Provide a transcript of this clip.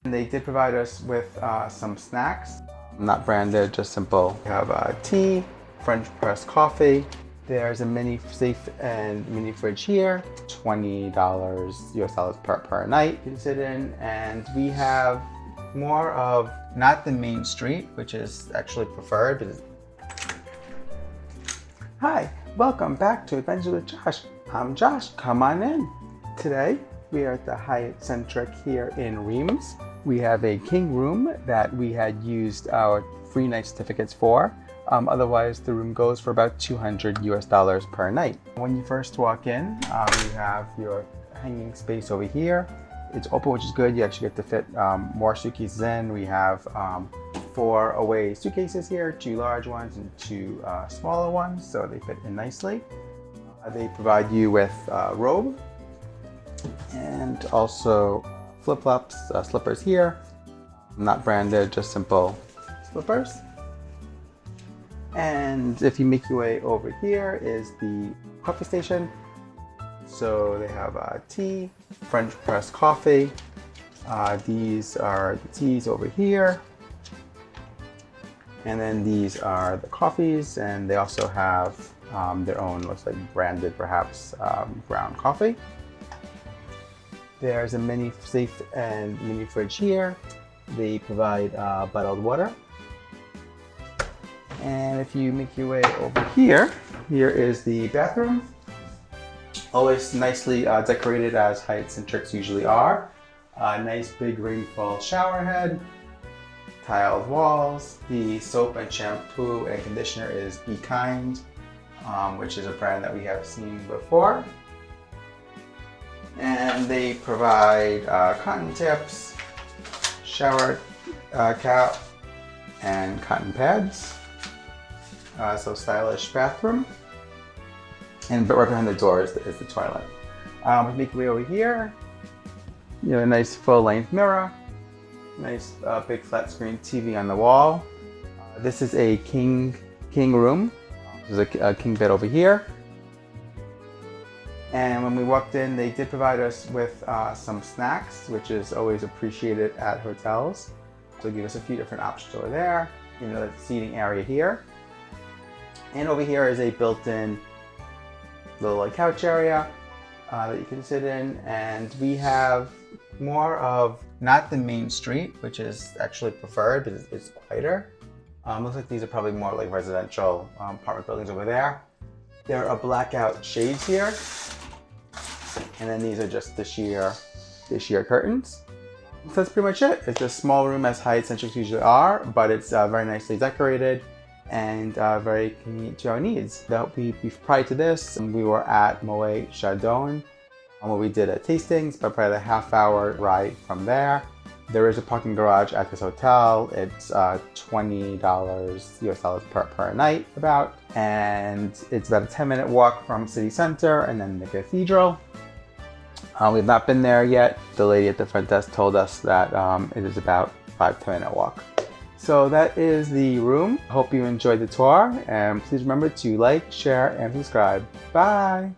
They did provide us with some snacks, not branded, just simple. We have tea, French press coffee. There's a mini safe and mini fridge here, $20 US dollars per night you can sit in. And we have more of not the main street, which is actually preferred. Hi, welcome back to Adventures with Josh. I'm Josh, come on in. Today we are at the Hyatt Centric here in Reims. We have a king room that we had used our free night certificates for. Otherwise, the room goes for about $200 US dollars per night. When you first walk in, you have your hanging space over here. It's open, which is good. You actually get to fit more suitcases in. We have 4 away suitcases here, 2 large ones and 2 smaller ones, so they fit in nicely. They provide you with a robe and also flip-flops, slippers here. Not branded, just simple slippers. And if you make your way over here is the coffee station. So they have tea, French press coffee. These are the teas over here. And then these are the coffees, and they also have their own, looks like branded perhaps, ground coffee. There's a mini safe and mini fridge here. They provide bottled water. And if you make your way over here, here is the bathroom. Always nicely decorated as Hyatt Centrics usually are. Nice big rainfall shower head, tiled walls. The soap and shampoo and conditioner is Be Kind, which is a brand that we have seen before. And they provide cotton tips, shower cap, and cotton pads. So stylish bathroom. And right behind the door is the toilet. We make your way over here. You have a nice full-length mirror. Nice big flat screen TV on the wall. This is a king room. There's a king bed over here. And when we walked in, they did provide us with some snacks, which is always appreciated at hotels. So give us a few different options over there. You know, the seating area here. And over here is a built-in little couch area that you can sit in. And we have more of not the main street, which is actually preferred, but it's quieter. Looks like these are probably more like residential apartment buildings over there. There are blackout shades here. And then these are just the sheer curtains. So that's pretty much it. It's a small room as Hyatt Centrics usually are, but it's very nicely decorated and very convenient to our needs. Prior to this, we were at Moet Chardon, where we did a tastings, but probably a half-hour ride from there. There is a parking garage at this hotel. It's $20 US dollars per night about, and it's about a 10-minute walk from city center and then the cathedral. We've not been there yet. The lady at the front desk told us that it is about 5-10 minute walk. So that is the room. Hope you enjoyed the tour, and please remember to like, share, and subscribe. Bye!